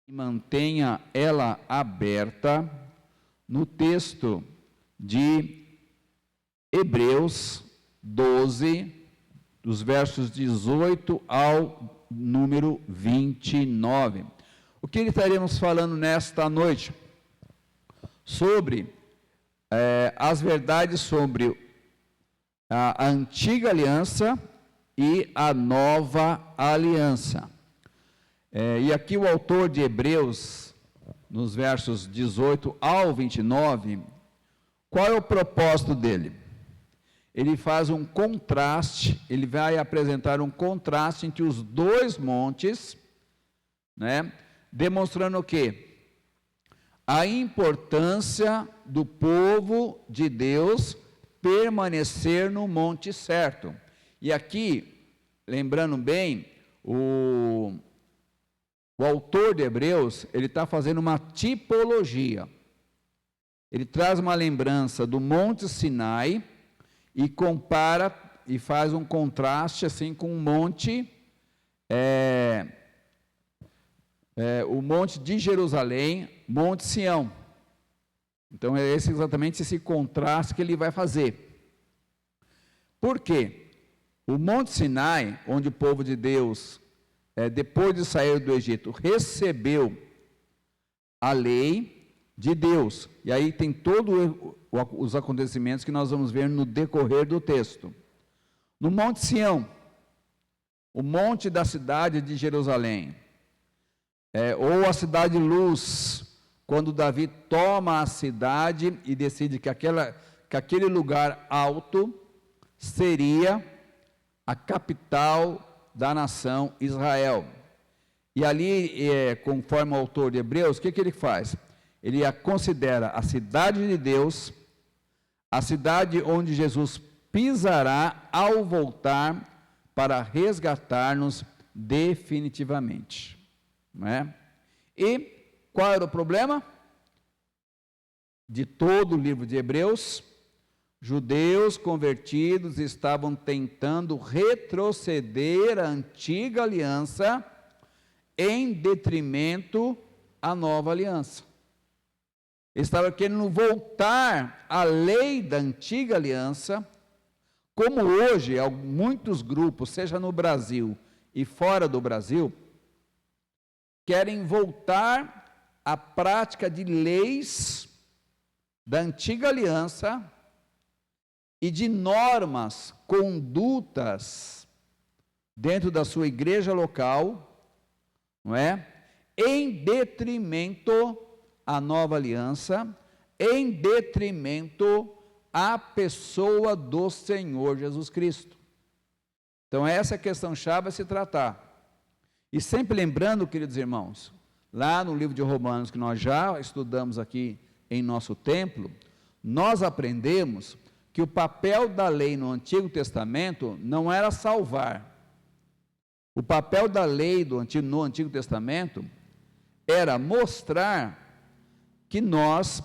e mantenha ela aberta no texto de Hebreus 12, dos versos 18 ao número 29. O que estaremos falando nesta noite? Sobre as verdades sobre a antiga aliança e a nova aliança. E aqui o autor de Hebreus, nos versos 18 ao 29, qual é o propósito dele? Ele faz um contraste, ele vai apresentar um contraste entre os dois montes, né, demonstrando o quê? A importância do povo de Deus permanecer no monte certo. E aqui, lembrando bem, o autor de Hebreus, ele está fazendo uma tipologia. Ele traz uma lembrança do Monte Sinai e compara e faz um contraste assim com o monte, o monte de Jerusalém, Monte Sião. Então é exatamente esse contraste que ele vai fazer. Por quê? O Monte Sinai, onde o povo de Deus, depois de sair do Egito, recebeu a lei de Deus. E aí tem todos os acontecimentos que nós vamos ver no decorrer do texto. No Monte Sião, o monte da cidade de Jerusalém, ou a cidade luz, quando Davi toma a cidade e decide que aquele lugar alto seria a capital da nação Israel. E ali, conforme o autor de Hebreus, o que ele faz? Ele considera a cidade de Deus, a cidade onde Jesus pisará ao voltar para resgatar-nos definitivamente. Não é? E qual era o problema? De todo o livro de Hebreus, judeus convertidos estavam tentando retroceder a antiga aliança em detrimento à nova aliança. Eles estavam querendo voltar à lei da antiga aliança, como hoje muitos grupos, seja no Brasil e fora do Brasil, querem voltar à prática de leis da antiga aliança e de normas, condutas dentro da sua igreja local, não é? Em detrimento à nova aliança, em detrimento à pessoa do Senhor Jesus Cristo. Então essa é a questão chave a se tratar. E sempre lembrando, queridos irmãos, lá no livro de Romanos, que nós já estudamos aqui em nosso templo, nós aprendemos que o papel da lei no Antigo Testamento não era salvar. O papel da lei no Antigo Testamento era mostrar que nós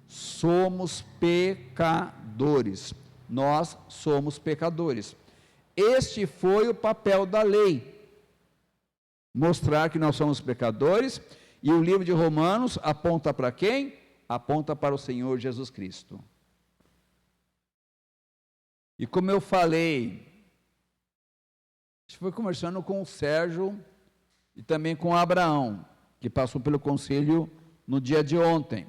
somos pecadores. Nós somos pecadores. Este foi o papel da lei. Mostrar que nós somos pecadores, e o livro de Romanos aponta para quem? Aponta para o Senhor Jesus Cristo. E como eu falei, foi conversando com o Sérgio e também com o Abraão, que passou pelo conselho no dia de ontem.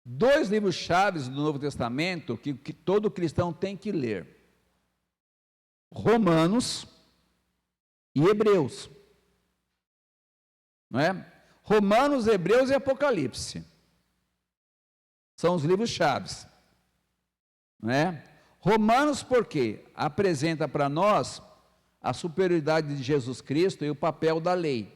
Dois livros chaves do Novo Testamento que todo cristão tem que ler: Romanos e Hebreus. Não é? Romanos, Hebreus e Apocalipse são os livros chaves, não é? Romanos, porque apresenta para nós a superioridade de Jesus Cristo e o papel da lei,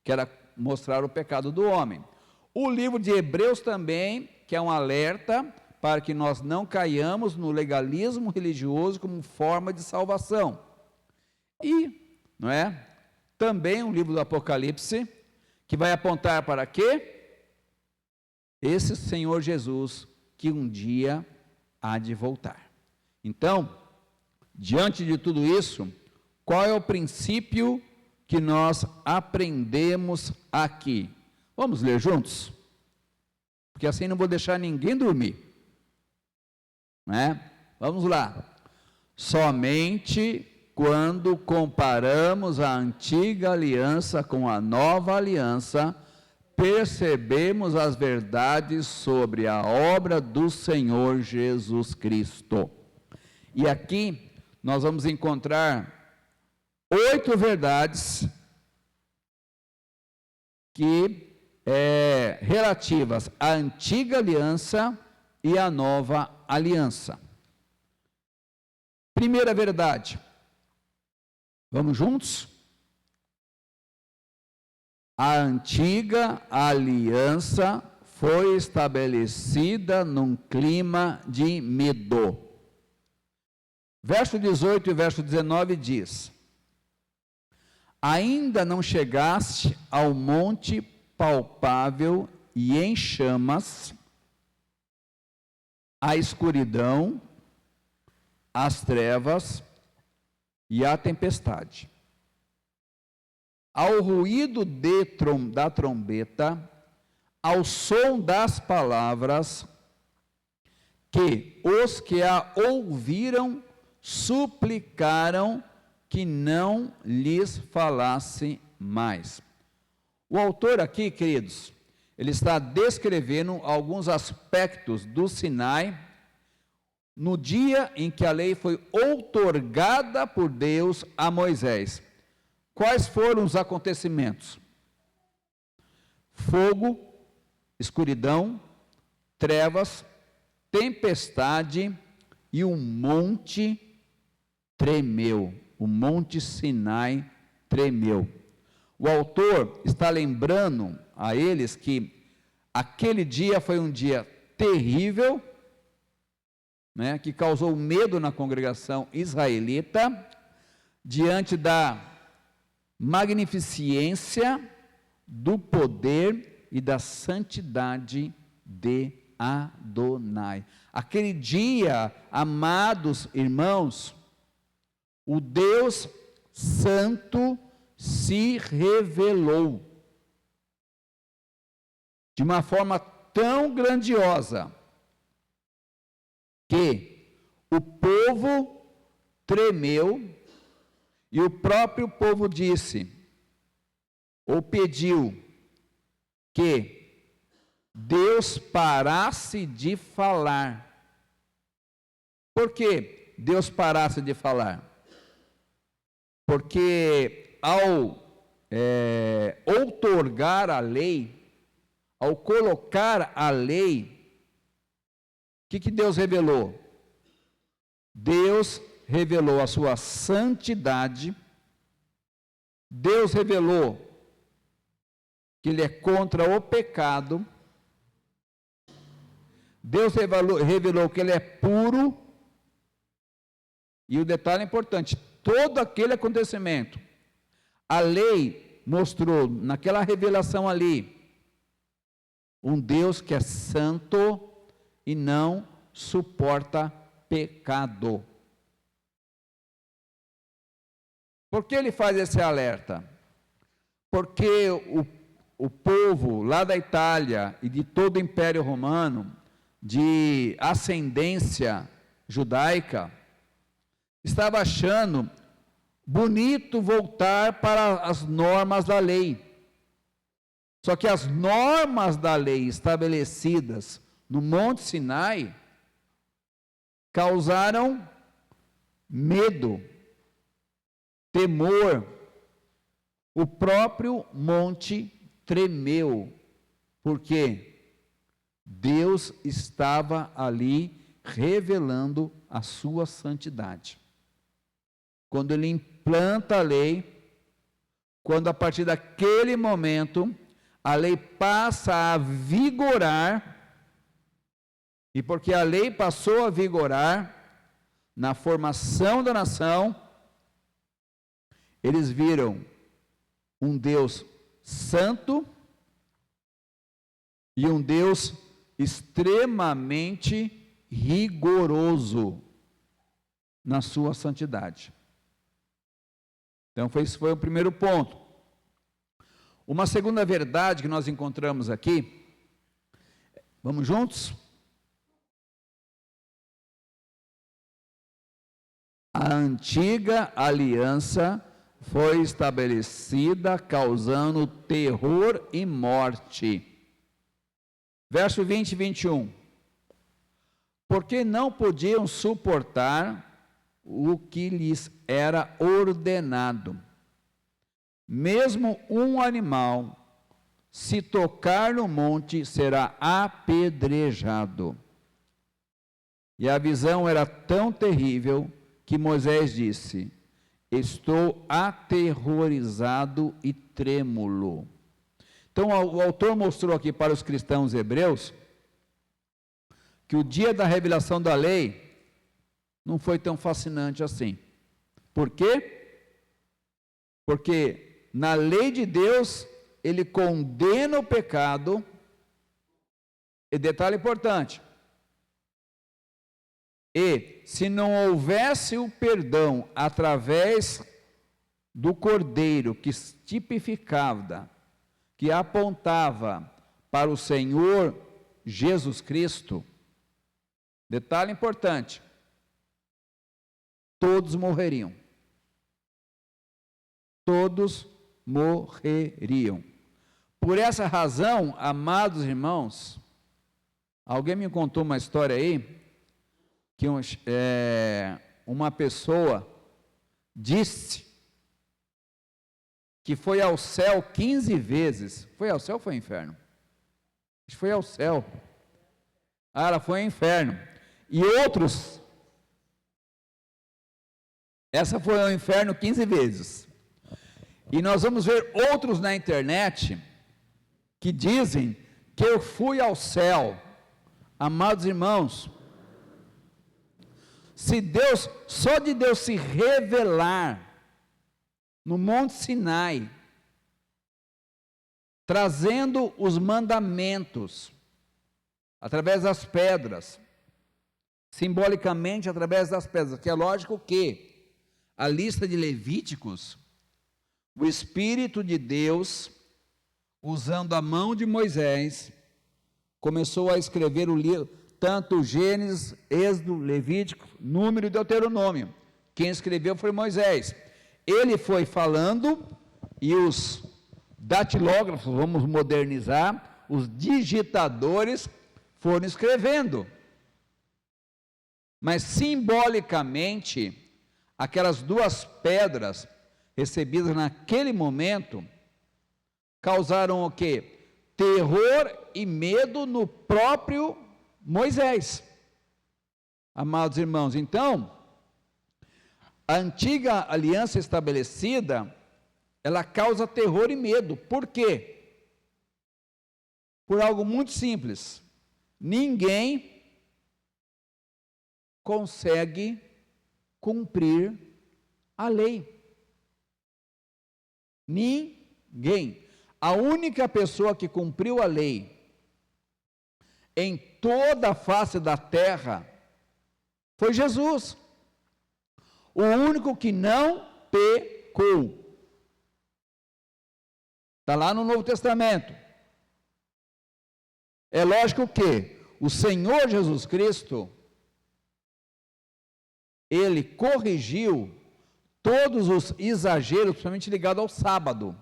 que era mostrar o pecado do homem. O livro de Hebreus também, que é um alerta para que nós não caiamos no legalismo religioso como forma de salvação. E, não é? Também o livro do Apocalipse, que vai apontar para quê? Esse Senhor Jesus, que um dia há de voltar. Então, diante de tudo isso, qual é o princípio que nós aprendemos aqui? Vamos ler juntos? Porque assim não vou deixar ninguém dormir, né? Vamos lá. Somente quando comparamos a antiga aliança com a nova aliança, percebemos as verdades sobre a obra do Senhor Jesus Cristo. E aqui nós vamos encontrar 8 verdades que relativas à antiga aliança e à nova aliança. Primeira verdade. Vamos juntos? A antiga aliança foi estabelecida num clima de medo. Verso 18 e verso 19 diz: ainda não chegaste ao monte palpável e em chamas, a escuridão, as trevas e a tempestade. Ao ruído da trombeta, ao som das palavras, que os que a ouviram suplicaram que não lhes falasse mais. O autor aqui, queridos, ele está descrevendo alguns aspectos do Sinai, no dia em que a lei foi outorgada por Deus a Moisés. Quais foram os acontecimentos? Fogo, escuridão, trevas, tempestade e um monte tremeu. O monte Sinai tremeu. O autor está lembrando a eles que aquele dia foi um dia terrível, né, que causou medo na congregação israelita, diante da magnificência, do poder e da santidade de Adonai. Aquele dia, amados irmãos, o Deus Santo se revelou de uma forma tão grandiosa que o povo tremeu e o próprio povo disse, ou pediu, que Deus parasse de falar. Por que Deus parasse de falar? Porque ao outorgar a lei, ao colocar a lei, o que Deus revelou? Deus revelou a sua santidade, Deus revelou que Ele é contra o pecado, Deus revelou que Ele é puro, e o detalhe importante, todo aquele acontecimento, a lei mostrou, naquela revelação ali, um Deus que é santo e não suporta pecado. Por que ele faz esse alerta? Porque o povo lá da Itália e de todo o Império Romano, de ascendência judaica, estava achando bonito voltar para as normas da lei. Só que as normas da lei estabelecidas no Monte Sinai causaram medo, temor. O próprio monte tremeu, porque Deus estava ali revelando a sua santidade. Quando Ele implanta a lei, quando a partir daquele momento a lei passa a vigorar, e porque a lei passou a vigorar na formação da nação, eles viram um Deus santo e um Deus extremamente rigoroso na sua santidade. Então, esse foi o primeiro ponto. Uma segunda verdade que nós encontramos aqui, vamos juntos? A antiga aliança foi estabelecida causando terror e morte. Verso 20 e 21. Porque não podiam suportar o que lhes era ordenado. Mesmo um animal, se tocar no monte, será apedrejado. E a visão era tão terrível que Moisés disse: estou aterrorizado e trêmulo. Então o autor mostrou aqui para os cristãos hebreus que o dia da revelação da lei não foi tão fascinante assim. Por quê? Porque na lei de Deus ele condena o pecado, e detalhe importante, e se não houvesse o perdão através do Cordeiro que tipificava, que apontava para o Senhor Jesus Cristo, detalhe importante, todos morreriam. Todos morreriam. Por essa razão, amados irmãos, alguém me contou uma história aí, que uma pessoa disse que foi ao céu 15 vezes. Foi ao céu ou foi ao inferno? Acho que foi ao céu. Ah, ela foi ao inferno. E outros, essa foi ao inferno 15 vezes. E nós vamos ver outros na internet que dizem que eu fui ao céu. Amados irmãos, se Deus, só de Deus se revelar no Monte Sinai, trazendo os mandamentos, através das pedras, simbolicamente através das pedras, que é lógico que a lista de Levíticos, o Espírito de Deus, usando a mão de Moisés, começou a escrever o livro, tanto Gênesis, Êxodo, Levítico, Número e Deuteronômio. Quem escreveu foi Moisés. Ele foi falando e os datilógrafos, vamos modernizar, os digitadores foram escrevendo. Mas simbolicamente, aquelas duas pedras recebidas naquele momento causaram o quê? Terror e medo no próprio Moisés. Amados irmãos, então, a antiga aliança estabelecida, ela causa terror e medo. Por quê? Por algo muito simples. Ninguém consegue cumprir a lei. Ninguém. A única pessoa que cumpriu a lei em toda a face da terra foi Jesus. O único que não pecou. Está lá no Novo Testamento. É lógico que o Senhor Jesus Cristo, ele corrigiu todos os exageros, principalmente ligados ao sábado.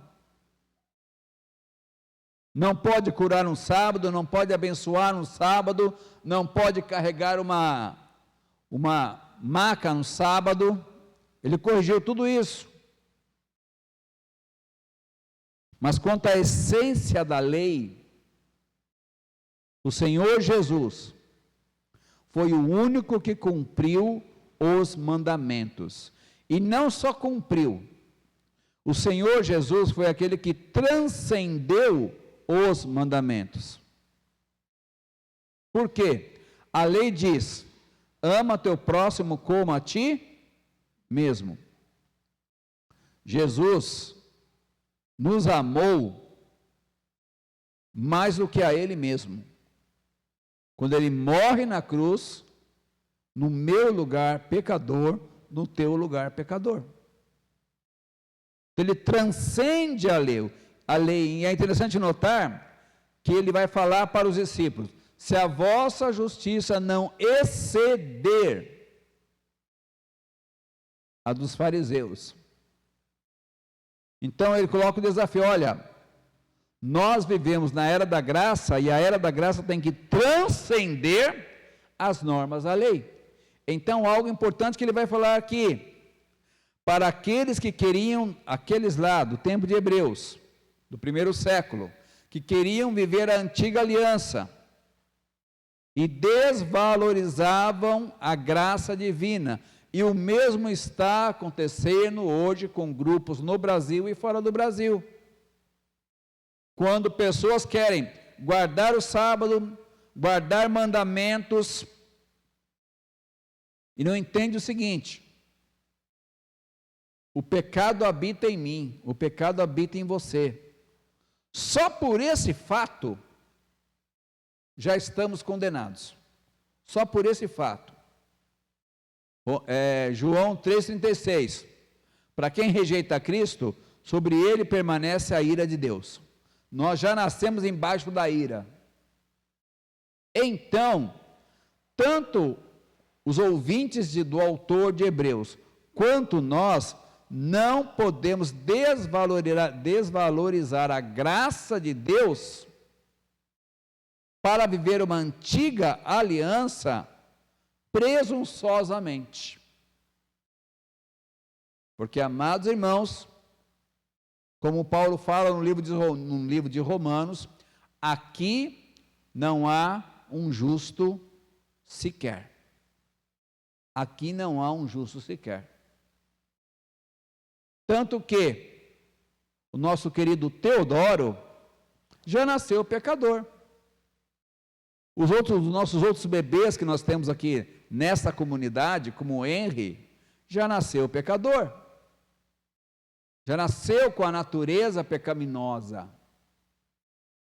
Não pode curar no sábado, não pode abençoar no sábado, não pode carregar uma maca no sábado. Ele corrigiu tudo isso. Mas quanto à essência da lei, o Senhor Jesus foi o único que cumpriu os mandamentos. E não só cumpriu, o Senhor Jesus foi aquele que transcendeu os mandamentos. Por quê? A lei diz: ama teu próximo como a ti mesmo. Jesus nos amou mais do que a Ele mesmo. Quando Ele morre na cruz, no meu lugar pecador, no teu lugar pecador. Ele transcende a lei. a lei. E é interessante notar que ele vai falar para os discípulos: se a vossa justiça não exceder a dos fariseus. Então ele coloca o desafio: olha, nós vivemos na era da graça, e a era da graça tem que transcender as normas da lei. Então, algo importante que ele vai falar aqui, para aqueles que queriam, aqueles lá do tempo de Hebreus, do primeiro século, que queriam viver a antiga aliança, e desvalorizavam a graça divina, e o mesmo está acontecendo hoje com grupos no Brasil e fora do Brasil. Quando pessoas querem guardar o sábado, guardar mandamentos, e não entende o seguinte: o pecado habita em mim, o pecado habita em você. Só por esse fato, já estamos condenados. Só por esse fato. João 3,36. Para quem rejeita Cristo, sobre ele permanece a ira de Deus. Nós já nascemos embaixo da ira. Então, tanto os ouvintes do autor de Hebreus, quanto nós, não podemos desvalorizar a graça de Deus para viver uma antiga aliança presunçosamente. Porque, amados irmãos, como Paulo fala no livro de Romanos, aqui não há um justo sequer. Aqui não há um justo sequer. Tanto que o nosso querido Teodoro já nasceu pecador. Os nossos outros bebês que nós temos aqui nessa comunidade, como o Henry, já nasceu pecador. Já nasceu com a natureza pecaminosa.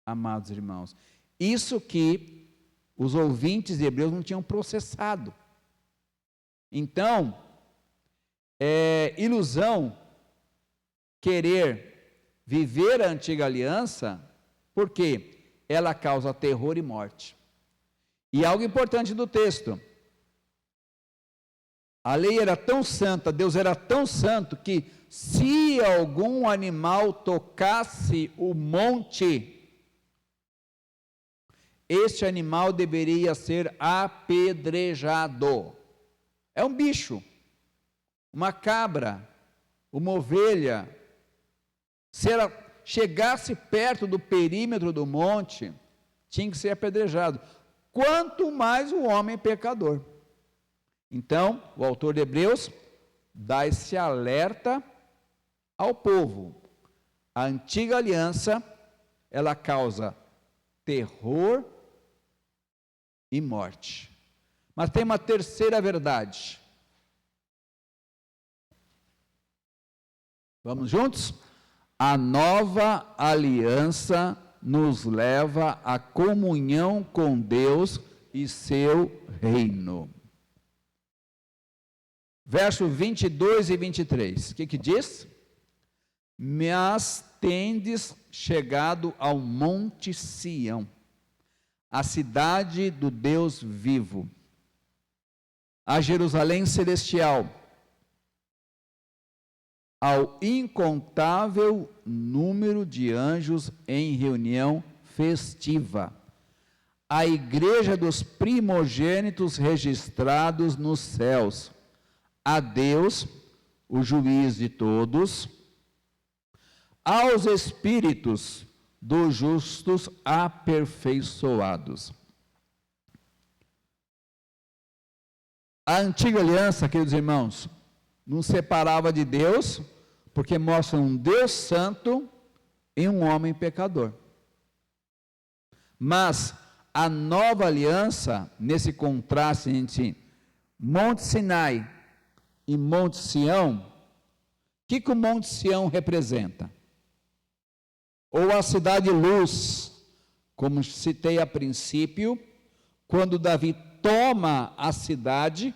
Amados irmãos, isso que os ouvintes de Hebreus não tinham processado. Então, é ilusão querer viver a antiga aliança, porque ela causa terror e morte. E algo importante do texto: a lei era tão santa, Deus era tão santo, que se algum animal tocasse o monte, este animal deveria ser apedrejado. É um bicho, uma cabra, uma ovelha. Se ela chegasse perto do perímetro do monte, tinha que ser apedrejado. Quanto mais o homem pecador. Então, o autor de Hebreus dá esse alerta ao povo. A antiga aliança, ela causa terror e morte. Mas tem uma terceira verdade. Vamos juntos? A nova aliança nos leva à comunhão com Deus e seu reino. Verso 22 e 23, o que diz? Mas tendes chegado ao monte Sião, a cidade do Deus vivo, a Jerusalém celestial, ao incontável número de anjos em reunião festiva, a igreja dos primogênitos registrados nos céus, a Deus, o juiz de todos, aos espíritos dos justos aperfeiçoados. A antiga aliança, queridos irmãos, nos separava de Deus, porque mostra um Deus santo e um homem pecador. Mas a nova aliança, nesse contraste entre Monte Sinai e Monte Sião, o que o Monte Sião representa? Ou a cidade luz, como citei a princípio, quando Davi toma a cidade,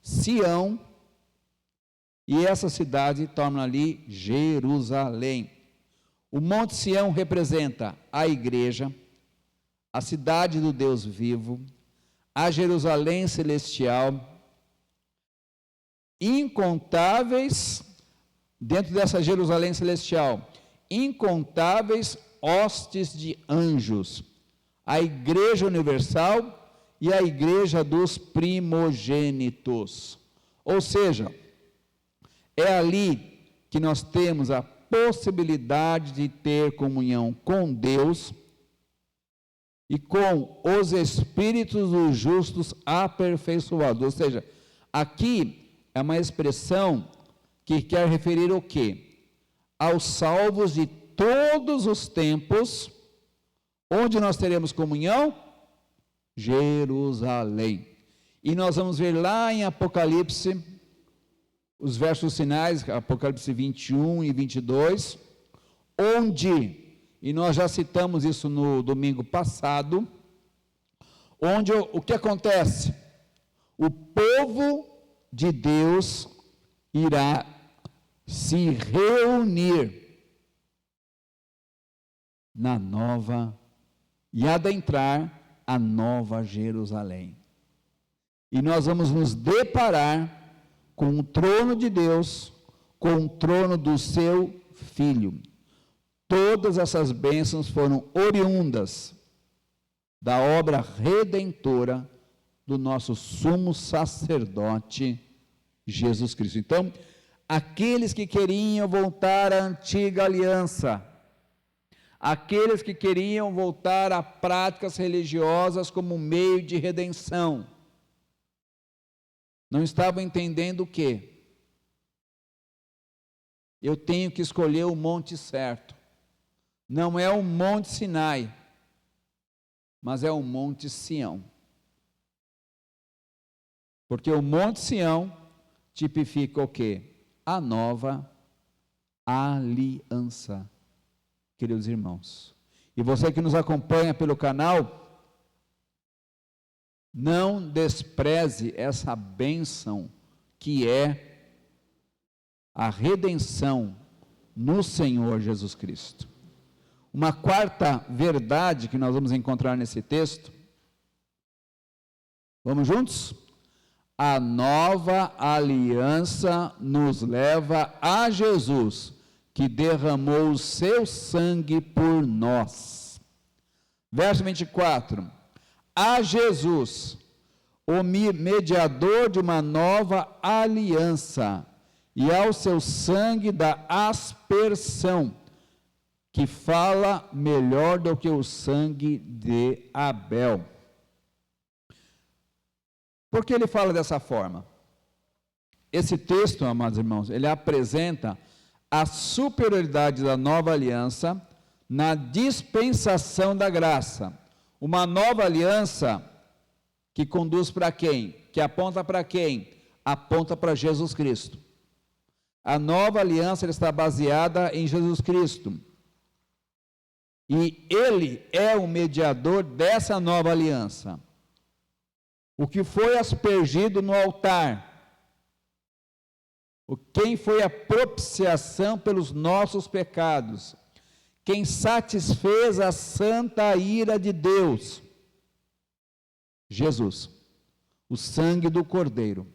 Sião, e essa cidade torna ali Jerusalém. O Monte Sião representa a igreja, a cidade do Deus vivo, a Jerusalém celestial, incontáveis, dentro dessa Jerusalém celestial, incontáveis hostes de anjos, a igreja universal e a igreja dos primogênitos. Ou seja, é ali que nós temos a possibilidade de ter comunhão com Deus e com os espíritos dos justos aperfeiçoados. Ou seja, aqui é uma expressão que quer referir o quê? Aos salvos de todos os tempos. Onde nós teremos comunhão? Jerusalém. E nós vamos ver lá em Apocalipse, os versos finais, Apocalipse 21 e 22, onde, e nós já citamos isso no domingo passado, onde o que acontece? O povo de Deus irá se reunir na nova e adentrar a nova Jerusalém. E nós vamos nos deparar com o trono de Deus, com o trono do seu Filho. Todas essas bênçãos foram oriundas da obra redentora do nosso sumo sacerdote, Jesus Cristo. Então, aqueles que queriam voltar à antiga aliança, aqueles que queriam voltar a práticas religiosas como meio de redenção, não estavam entendendo o quê? Eu tenho que escolher o monte certo. Não é o Monte Sinai, mas é o Monte Sião. Porque o Monte Sião tipifica o quê? A nova aliança, queridos irmãos. E você que nos acompanha pelo canal, não despreze essa bênção que é a redenção no Senhor Jesus Cristo. Uma quarta verdade que nós vamos encontrar nesse texto, vamos juntos? A nova aliança nos leva a Jesus, que derramou o seu sangue por nós. Verso 24. A Jesus, o mediador de uma nova aliança, e ao seu sangue da aspersão, que fala melhor do que o sangue de Abel. Por que ele fala dessa forma? Esse texto, amados irmãos, ele apresenta a superioridade da nova aliança na dispensação da graça. Uma nova aliança que conduz para quem? Que aponta para quem? Aponta para Jesus Cristo. A nova aliança está baseada em Jesus Cristo. E Ele é o mediador dessa nova aliança. O que foi aspergido no altar, quem foi a propiciação pelos nossos pecados, quem satisfez a santa ira de Deus, Jesus, o sangue do Cordeiro.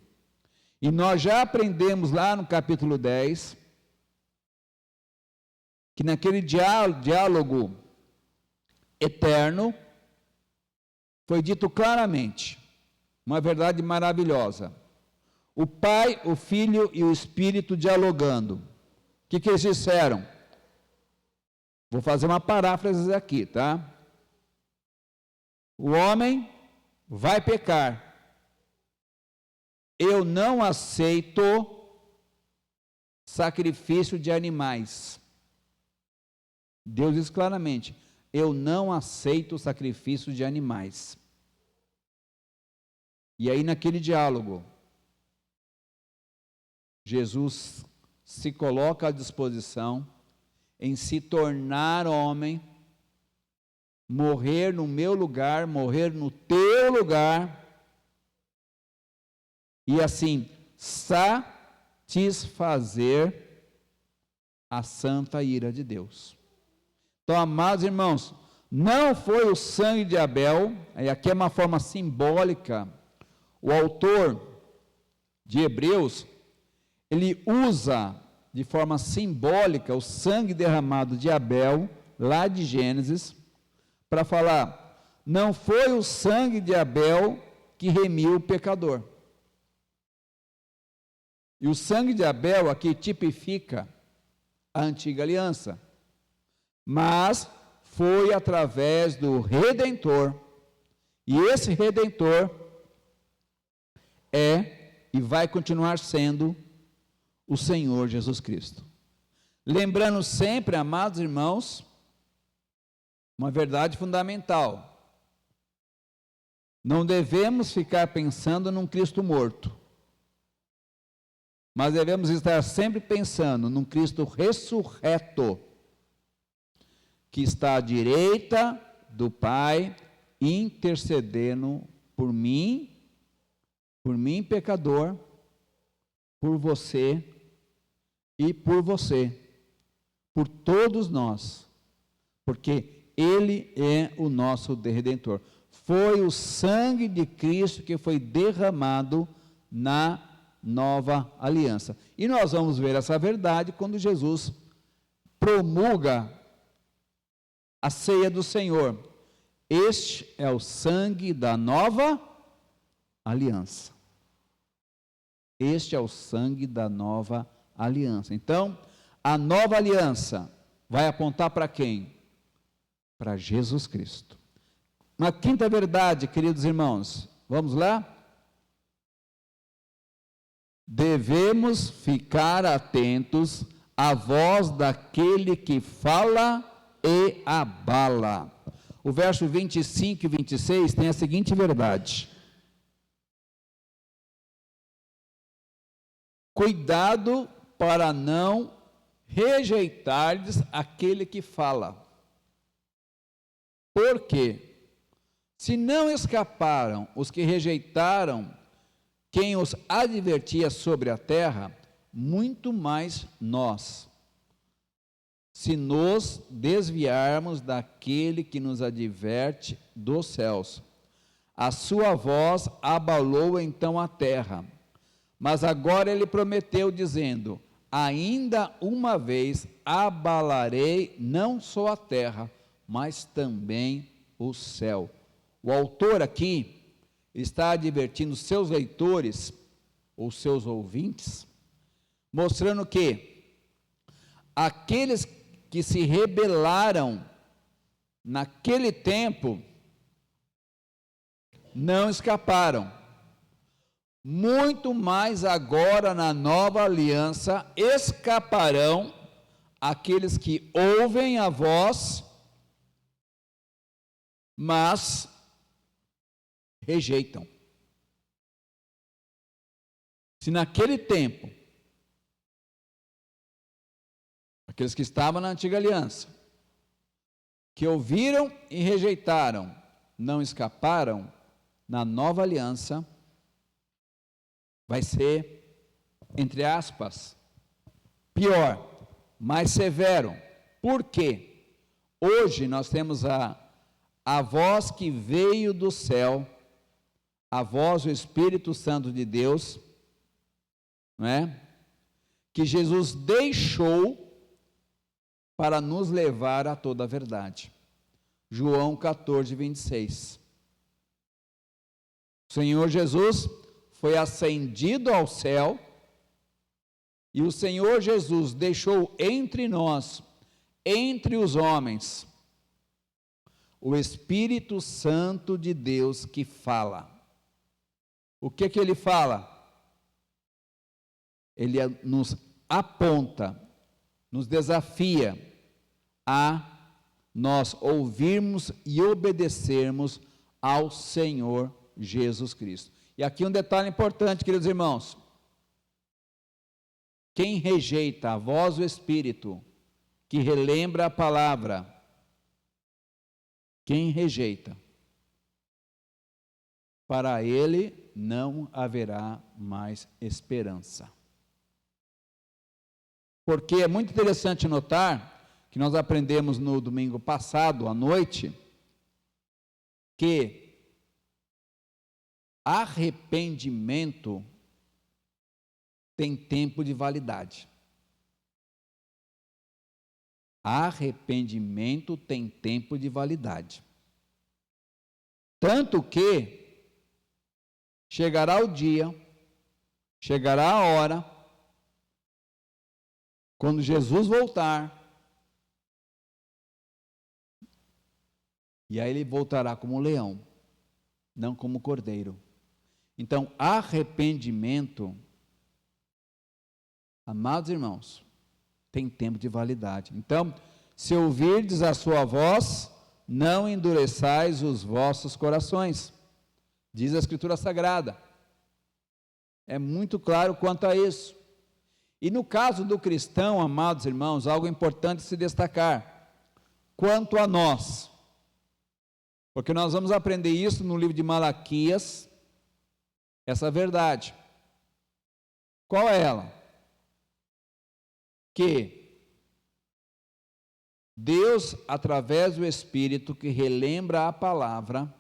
E nós já aprendemos lá no capítulo 10, que naquele diálogo eterno, foi dito claramente, uma verdade maravilhosa. O Pai, o Filho e o Espírito dialogando. O que eles disseram? Vou fazer uma paráfrase aqui, tá? O homem vai pecar. Eu não aceito sacrifício de animais. Deus diz claramente, eu não aceito sacrifício de animais. E aí naquele diálogo, Jesus se coloca à disposição em se tornar homem, morrer no meu lugar, morrer no teu lugar, e assim satisfazer a santa ira de Deus. Então, amados irmãos, não foi o sangue de Abel, e aqui é uma forma simbólica, o autor de Hebreus, ele usa de forma simbólica o sangue derramado de Abel, lá de Gênesis, para falar, não foi o sangue de Abel que remiu o pecador. E o sangue de Abel aqui tipifica a antiga aliança, mas foi através do Redentor, e esse Redentor é e vai continuar sendo o Senhor Jesus Cristo. Lembrando sempre, amados irmãos, uma verdade fundamental: não devemos ficar pensando num Cristo morto, mas devemos estar sempre pensando num Cristo ressurreto, que está à direita do Pai, intercedendo por mim pecador, por você e por você, por todos nós, porque Ele é o nosso Redentor. Foi o sangue de Cristo que foi derramado na nova aliança. E nós vamos ver essa verdade quando Jesus promulga a ceia do Senhor. Este é o sangue da nova aliança. Este é o sangue da nova aliança. Então, a nova aliança vai apontar para quem? Para Jesus Cristo. Uma quinta verdade, queridos irmãos, vamos lá? Devemos ficar atentos à voz daquele que fala e abala. O verso 25 e 26 tem a seguinte verdade: cuidado para não rejeitardes aquele que fala. Por quê? Se não escaparam os que rejeitaram quem os advertia sobre a terra, muito mais nós, se nos desviarmos daquele que nos adverte dos céus. A sua voz abalou então a terra, mas agora ele prometeu, dizendo: ainda uma vez abalarei não só a terra, mas também o céu. O autor aqui está advertindo seus leitores, ou seus ouvintes, mostrando que aqueles que se rebelaram naquele tempo não escaparam. Muito mais agora na nova aliança escaparão aqueles que ouvem a voz, mas rejeitam. Se naquele tempo, aqueles que estavam na antiga aliança, que ouviram e rejeitaram, não escaparam, na nova aliança, vai ser, entre aspas, pior, mais severo. Por quê? Hoje nós temos a voz que veio do céu, a voz do Espírito Santo de Deus, não é? Que Jesus deixou para nos levar a toda a verdade. João 14, 26. O Senhor Jesus foi ascendido ao céu, e o Senhor Jesus deixou entre nós, entre os homens, o Espírito Santo de Deus que fala. O que ele fala? Ele nos aponta, nos desafia a nós ouvirmos e obedecermos ao Senhor Jesus Cristo. E aqui um detalhe importante, queridos irmãos: quem rejeita a voz do Espírito, que relembra a palavra, quem rejeita, para ele não haverá mais esperança. Porque é muito interessante notar que nós aprendemos no domingo passado à noite, que arrependimento tem tempo de validade. Arrependimento tem tempo de validade. Tanto que chegará o dia, chegará a hora, quando Jesus voltar, e aí ele voltará como leão, não como cordeiro. Então, arrependimento, amados irmãos, tem tempo de validade. Então, se ouvirdes a sua voz, não endureçais os vossos corações, diz a Escritura Sagrada. É muito claro quanto a isso. E no caso do cristão, amados irmãos, algo importante se destacar, quanto a nós, porque nós vamos aprender isso no livro de Malaquias, essa verdade. Qual é ela? Que Deus, através do Espírito que relembra a palavra,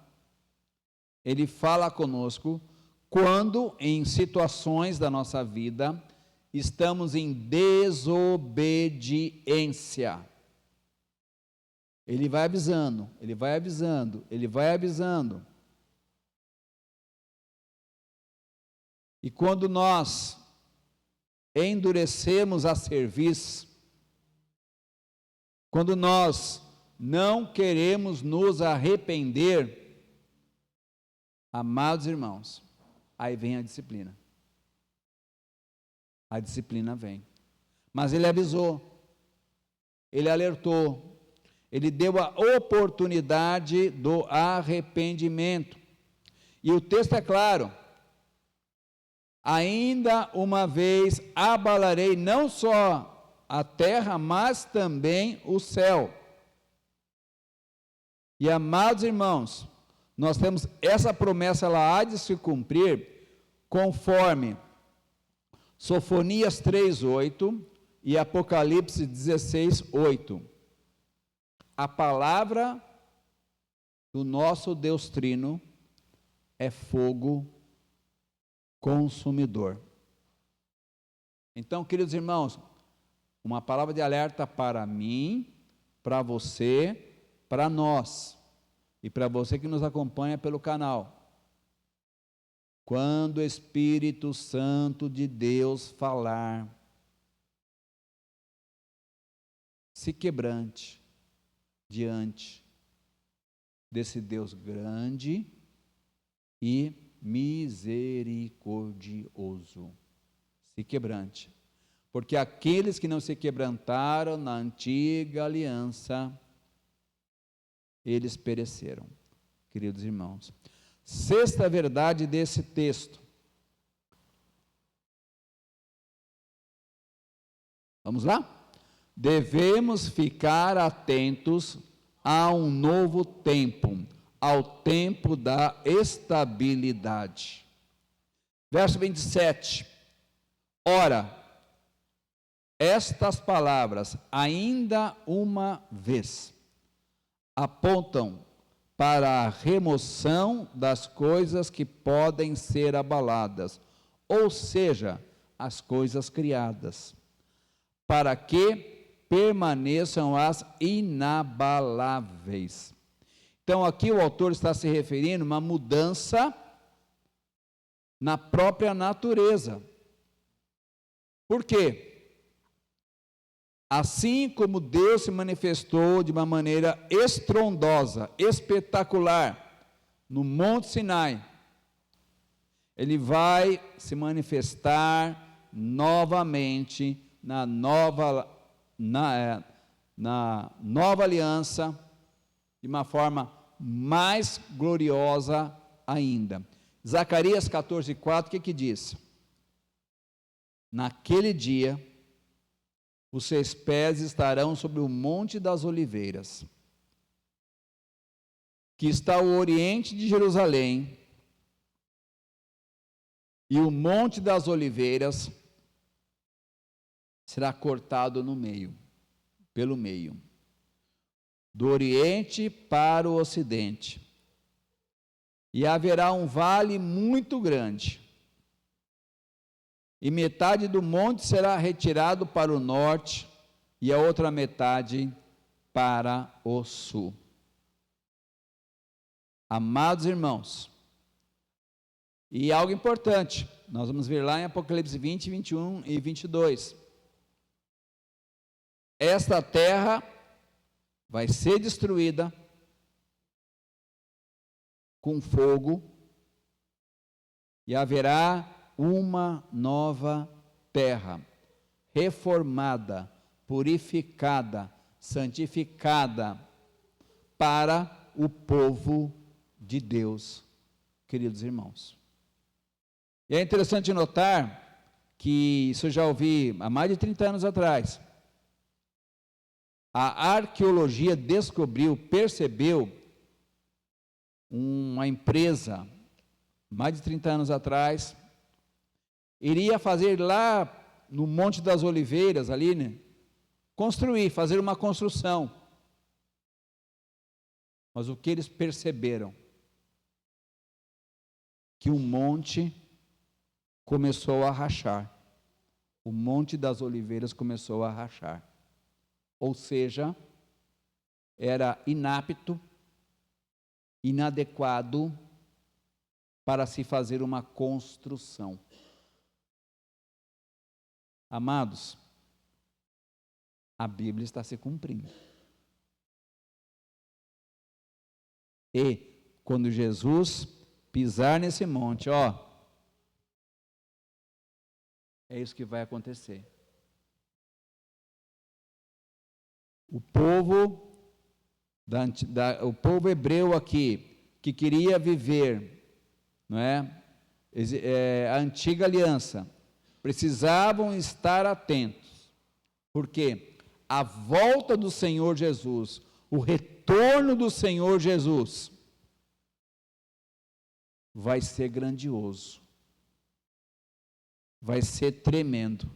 Ele fala conosco quando em situações da nossa vida estamos em desobediência. Ele vai avisando, ele vai avisando, ele vai avisando. E quando nós endurecemos a cerviz, quando nós não queremos nos arrepender, amados irmãos, aí vem a disciplina. A disciplina vem. Mas ele avisou, ele alertou, ele deu a oportunidade do arrependimento. E o texto é claro: ainda uma vez abalarei não só a terra, mas também o céu. E amados irmãos, nós temos essa promessa, ela há de se cumprir conforme Sofonias 3:8 e Apocalipse 16:8. A palavra do nosso Deus Trino é fogo consumidor. Então, queridos irmãos, uma palavra de alerta para mim, para você, para nós e para você que nos acompanha pelo canal. Quando o Espírito Santo de Deus falar, se quebrante diante desse Deus grande e misericordioso. Se quebrante. Porque aqueles que não se quebrantaram na antiga aliança, eles pereceram, queridos irmãos. Sexta verdade desse texto. Vamos lá? Devemos ficar atentos a um novo tempo, ao tempo da estabilidade. Verso 27. Ora, estas palavras, ainda uma vez, apontam para a remoção das coisas que podem ser abaladas, ou seja, as coisas criadas, para que permaneçam as inabaláveis. Então, aqui o autor está se referindo a uma mudança na própria natureza. Por quê? Assim como Deus se manifestou de uma maneira estrondosa, espetacular, no Monte Sinai, Ele vai se manifestar novamente na nova aliança, de uma forma mais gloriosa ainda. Zacarias 14:4, o que diz? Naquele dia, os seus pés estarão sobre o Monte das Oliveiras, que está ao oriente de Jerusalém, e o Monte das Oliveiras será cortado no meio. pelo meio, do oriente para o ocidente, e haverá um vale muito grande, e metade do monte será retirado para o norte, e a outra metade para o sul. Amados irmãos, e algo importante, nós vamos ver lá em Apocalipse 20, 21 e 22. Esta terra vai ser destruída com fogo, e haverá uma nova terra, reformada, purificada, santificada, para o povo de Deus, queridos irmãos. E é interessante notar que, isso eu já ouvi há mais de 30 anos atrás, a arqueologia descobriu, percebeu, uma empresa, mais de 30 anos atrás, iria fazer lá no Monte das Oliveiras, ali, né, fazer uma construção. Mas o que eles perceberam? Que o monte começou a rachar. O Monte das Oliveiras começou a rachar. Ou seja, era inapto, inadequado para se fazer uma construção. Amados, a Bíblia está se cumprindo. E quando Jesus pisar nesse monte, é isso que vai acontecer. O povo o povo hebreu aqui, que queria viver, não é? A antiga aliança, precisavam estar atentos, porque a volta do Senhor Jesus, o retorno do Senhor Jesus, vai ser grandioso, vai ser tremendo,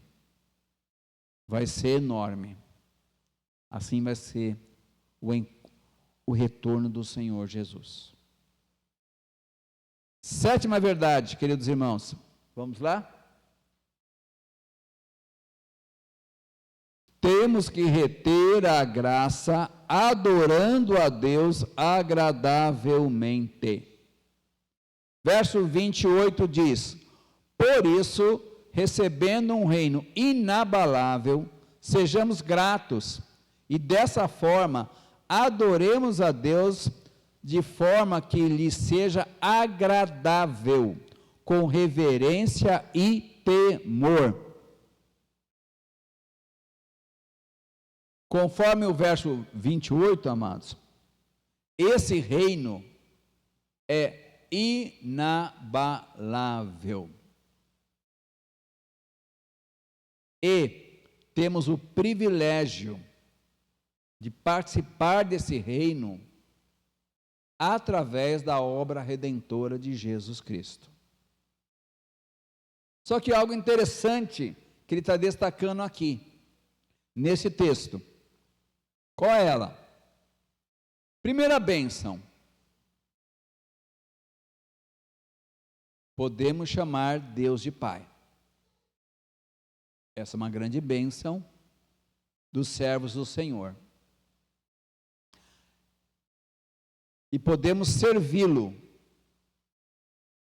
vai ser enorme. Assim vai ser o retorno do Senhor Jesus. Sétima verdade, queridos irmãos, vamos lá? Temos que reter a graça, adorando a Deus agradavelmente. Verso 28 diz: por isso, recebendo um reino inabalável, sejamos gratos, e dessa forma, adoremos a Deus de forma que lhe seja agradável, com reverência e temor. Conforme o verso 28, amados, esse reino é inabalável. E temos o privilégio de participar desse reino através da obra redentora de Jesus Cristo. Só que algo interessante que ele está destacando aqui, nesse texto. Qual é ela? Primeira bênção. Podemos chamar Deus de Pai. Essa é uma grande bênção dos servos do Senhor. E podemos servi-lo.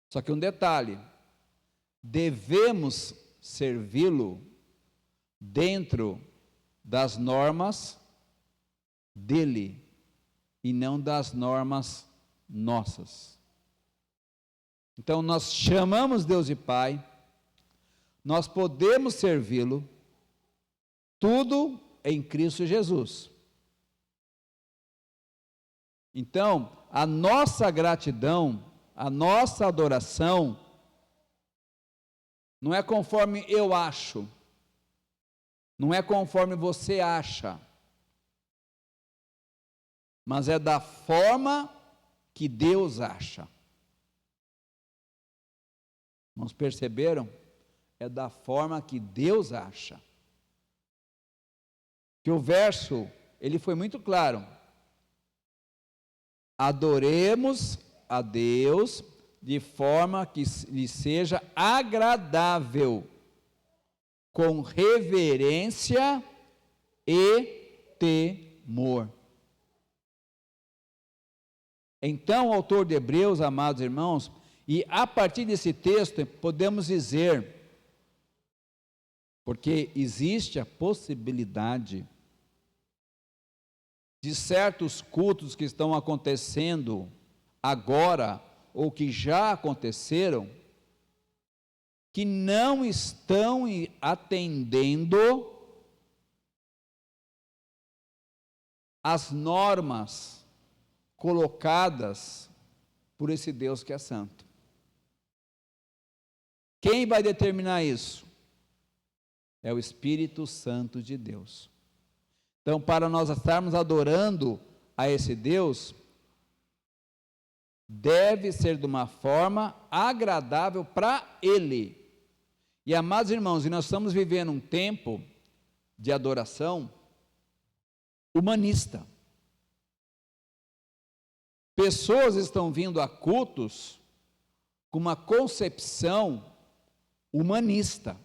Só que um detalhe, devemos servi-lo dentro das normas dele e não das normas nossas. Então nós chamamos Deus de Pai, nós podemos servi-lo, tudo em Cristo Jesus. Então, a nossa gratidão, a nossa adoração, não é conforme eu acho, não é conforme você acha, mas é da forma que Deus acha. Irmãos, perceberam? É da forma que Deus acha. que o verso, ele foi muito claro. Adoremos a Deus de forma que lhe seja agradável, com reverência e temor. Então, o autor de Hebreus, amados irmãos, e a partir desse texto podemos dizer, porque existe a possibilidade de certos cultos que estão acontecendo agora, ou que já aconteceram, que não estão atendendo as normas colocadas por esse Deus que é santo. Quem vai determinar isso? É o Espírito Santo de Deus. Então, para nós estarmos adorando a esse Deus, deve ser de uma forma agradável para Ele. E, amados irmãos, nós estamos vivendo um tempo de adoração humanista. Pessoas estão vindo a cultos com uma concepção humanista.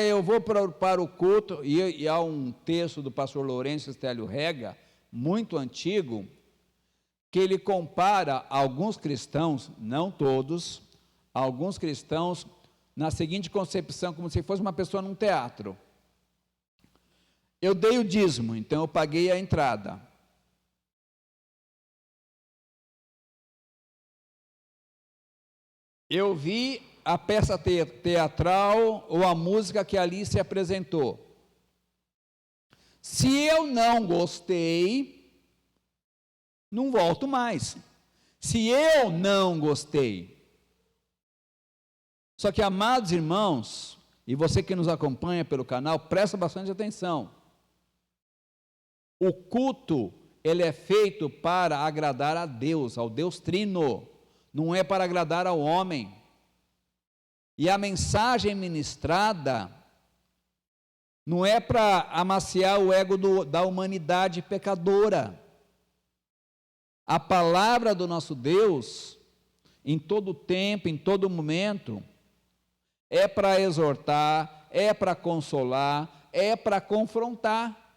Eu vou para o culto, e há um texto do pastor Lourenço Estélio Rega, muito antigo, que ele compara alguns cristãos, não todos, alguns cristãos, na seguinte concepção, como se fosse uma pessoa num teatro. Eu dei o dízimo, então eu paguei a entrada. Eu vi a peça teatral ou a música que ali se apresentou. Se eu não gostei, não volto mais. Se eu não gostei. Só que, amados irmãos, e você que nos acompanha pelo canal, presta bastante atenção. O culto, ele é feito para agradar a Deus, ao Deus Trino, não é para agradar ao homem. E a mensagem ministrada não é para amaciar o ego da humanidade pecadora. A palavra do nosso Deus, em todo tempo, em todo momento, é para exortar, é para consolar, é para confrontar.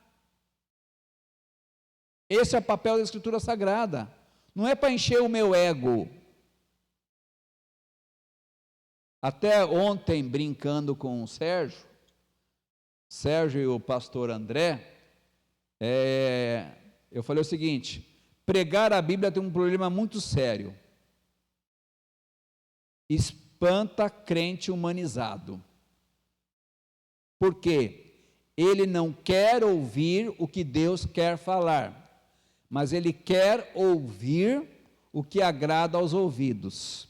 Esse é o papel da Escritura Sagrada. Não é para encher o meu ego. Até ontem, brincando com o Sérgio e o pastor André, eu falei o seguinte: pregar a Bíblia tem um problema muito sério. Espanta crente humanizado. Por quê? Ele não quer ouvir o que Deus quer falar, mas ele quer ouvir o que agrada aos ouvidos.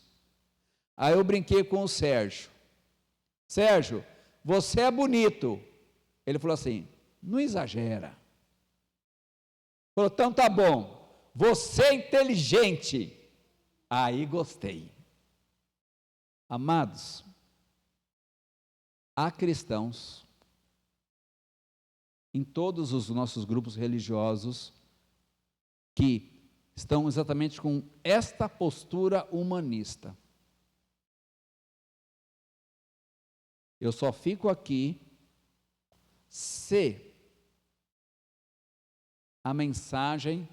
Aí eu brinquei com o Sérgio. Sérgio, você é bonito. Ele falou assim, não exagera. Falou, então tá bom. Você é inteligente. Aí gostei. Amados, há cristãos em todos os nossos grupos religiosos que estão exatamente com esta postura humanista. Eu só fico aqui se a mensagem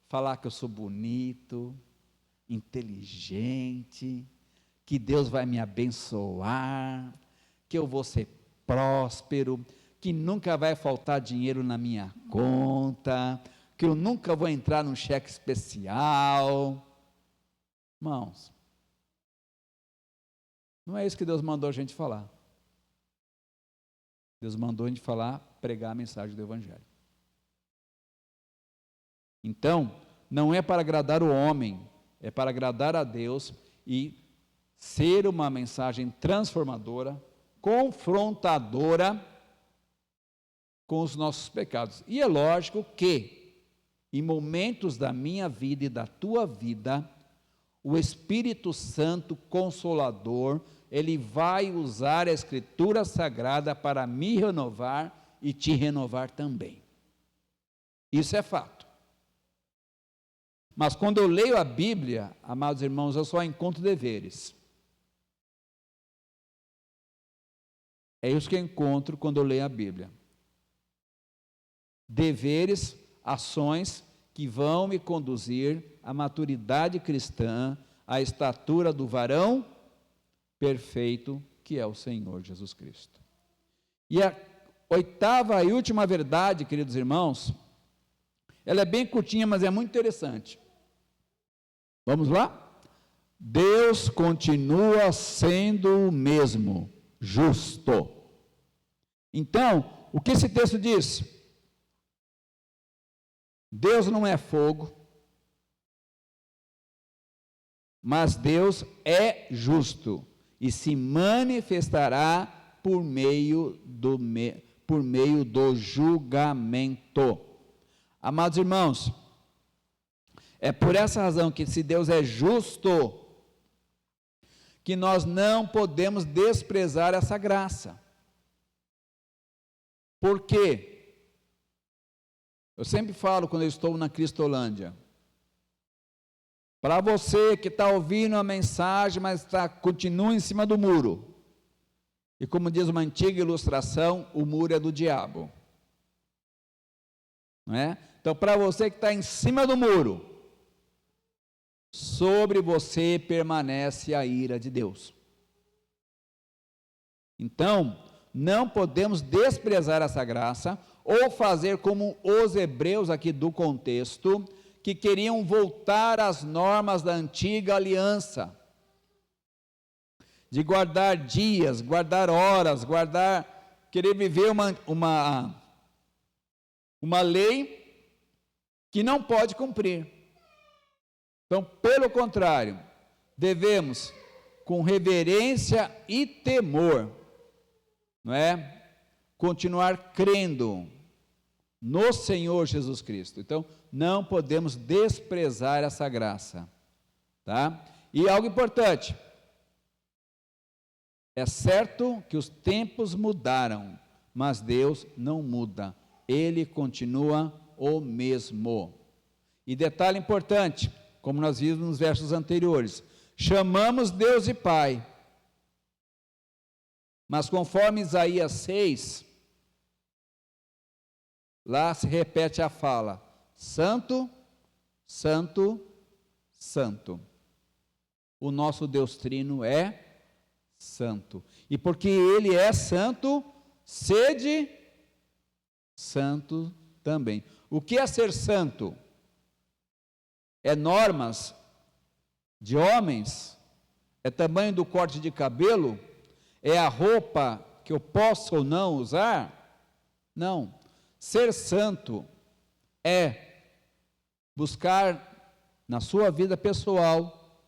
falar que eu sou bonito, inteligente, que Deus vai me abençoar, que eu vou ser próspero, que nunca vai faltar dinheiro na minha conta, que eu nunca vou entrar num cheque especial. Irmãos, não é isso que Deus mandou a gente falar. Deus mandou a gente pregar a mensagem do Evangelho. Então, não é para agradar o homem, é para agradar a Deus e ser uma mensagem transformadora, confrontadora com os nossos pecados. E é lógico que, em momentos da minha vida e da tua vida, o Espírito Santo Consolador Ele vai usar a Escritura Sagrada para me renovar e te renovar também. Isso é fato. Mas quando eu leio a Bíblia, amados irmãos, eu só encontro deveres. É isso que eu encontro quando eu leio a Bíblia. Deveres, ações que vão me conduzir à maturidade cristã, à estatura do varão perfeito, que é o Senhor Jesus Cristo. E a oitava e última verdade, queridos irmãos, ela é bem curtinha, mas é muito interessante. Vamos lá? Deus continua sendo o mesmo, justo. Então, o que esse texto diz? Deus não é fogo, mas Deus é justo e se manifestará por meio do julgamento. Amados irmãos, é por essa razão que, se Deus é justo, que nós não podemos desprezar essa graça. Por quê? Eu sempre falo quando eu estou na Cristolândia, para você que está ouvindo a mensagem, mas continua em cima do muro, e como diz uma antiga ilustração, o muro é do diabo, não é? Então, para você que está em cima do muro, sobre você permanece a ira de Deus. Então, não podemos desprezar essa graça, ou fazer como os hebreus aqui do contexto, que queriam voltar às normas da antiga aliança, de guardar dias, guardar horas, querer viver uma lei que não pode cumprir. Então, pelo contrário, devemos, com reverência e temor, não é? Continuar crendo no Senhor Jesus Cristo. Então, não podemos desprezar essa graça, tá? E algo importante, é certo que os tempos mudaram, mas Deus não muda, Ele continua o mesmo. E detalhe importante, como nós vimos nos versos anteriores, chamamos Deus de Pai, mas conforme Isaías 6, lá se repete a fala, Santo, Santo, Santo. O nosso Deus Trino é santo. E porque Ele é santo, sede santo também. O que é ser santo? É normas de homens? É tamanho do corte de cabelo? É a roupa que eu posso ou não usar? Não. Ser santo é buscar na sua vida pessoal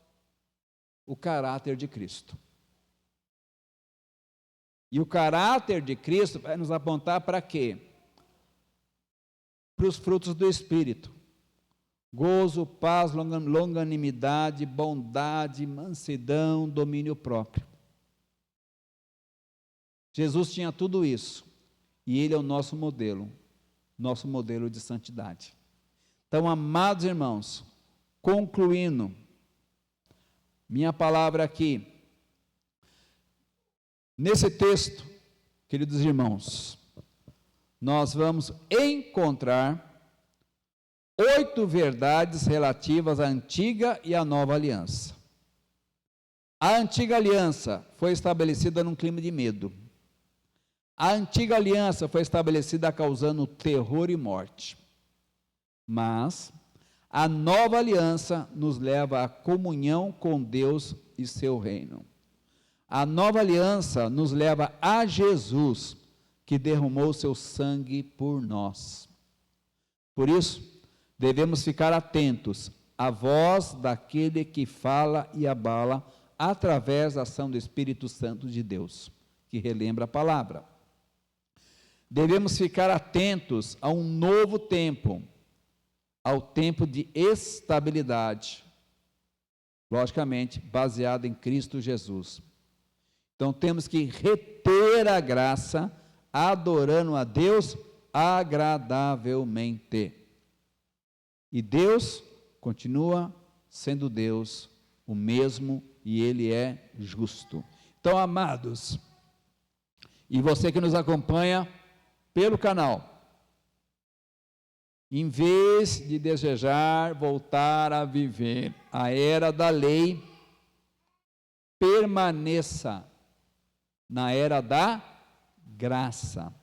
o caráter de Cristo. E o caráter de Cristo vai nos apontar para quê? Para os frutos do Espírito. Gozo, paz, longanimidade, bondade, mansidão, domínio próprio. Jesus tinha tudo isso. E Ele é o nosso modelo de santidade. Então, amados irmãos, concluindo, minha palavra aqui, nesse texto, queridos irmãos, nós vamos encontrar 8 verdades relativas à antiga e à nova aliança. A antiga aliança foi estabelecida num clima de medo. A antiga aliança foi estabelecida causando terror e morte. Mas a nova aliança nos leva à comunhão com Deus e seu reino. A nova aliança nos leva a Jesus, que derramou seu sangue por nós. Por isso, devemos ficar atentos à voz daquele que fala e abala através da ação do Espírito Santo de Deus, que relembra a palavra. Devemos ficar atentos a um novo tempo, ao tempo de estabilidade, logicamente baseado em Cristo Jesus. Então temos que reter a graça, adorando a Deus agradavelmente. E Deus continua sendo Deus, o mesmo, e Ele é justo. Então, amados, e você que nos acompanha pelo canal, em vez de desejar voltar a viver a era da lei, permaneça na era da graça,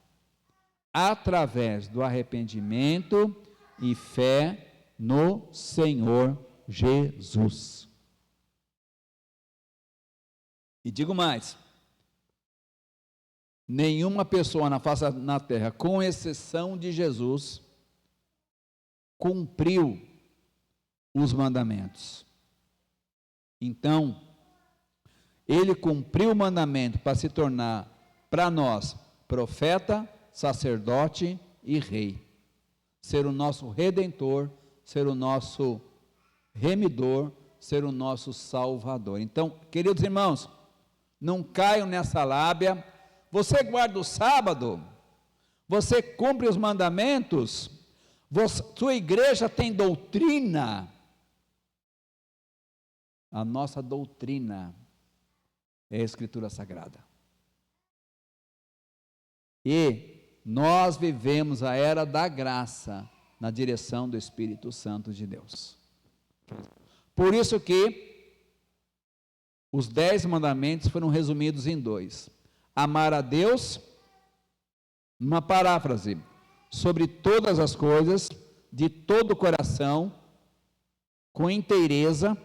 através do arrependimento e fé no Senhor Jesus. E digo mais, nenhuma pessoa na terra, com exceção de Jesus, cumpriu os mandamentos. Então, ele cumpriu o mandamento para se tornar, para nós, profeta, sacerdote e rei. Ser o nosso redentor, ser o nosso remidor, ser o nosso salvador. Então, queridos irmãos, não caiam nessa lábia. Você guarda o sábado, você cumpre os mandamentos, sua igreja tem doutrina. A nossa doutrina é a Escritura Sagrada. E nós vivemos a era da graça na direção do Espírito Santo de Deus. Por isso que os 10 mandamentos foram resumidos em 2. Amar a Deus, uma paráfrase, sobre todas as coisas, de todo o coração, com inteireza,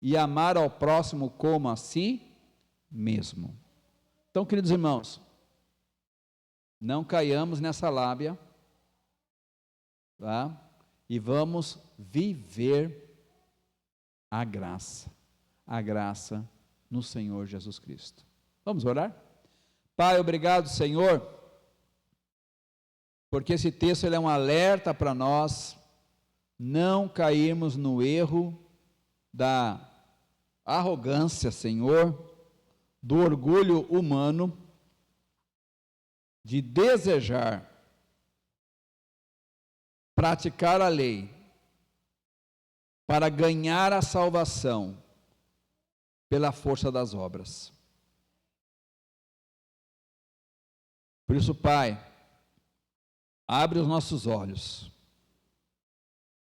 e amar ao próximo como a si mesmo. Então, queridos irmãos, não caiamos nessa lábia, tá? E vamos viver a graça no Senhor Jesus Cristo. Vamos orar? Pai, obrigado, Senhor, porque esse texto ele é um alerta para nós não cairmos no erro da arrogância, Senhor, do orgulho humano, de desejar praticar a lei para ganhar a salvação pela força das obras. Por isso, Pai, abre os nossos olhos,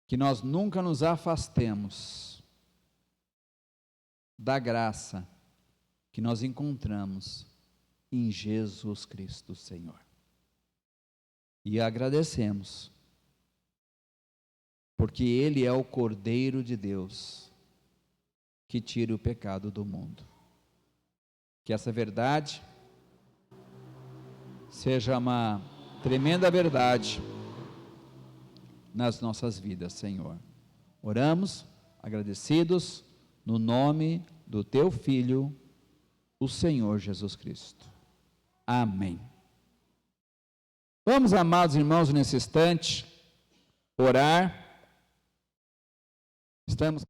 que nós nunca nos afastemos da graça que nós encontramos em Jesus Cristo, Senhor. E agradecemos, porque Ele é o Cordeiro de Deus, que tira o pecado do mundo. Que essa verdade seja uma tremenda verdade nas nossas vidas, Senhor. Oramos, agradecidos, no nome do Teu Filho, o Senhor Jesus Cristo. Amém. Vamos, amados irmãos, nesse instante, orar. Estamos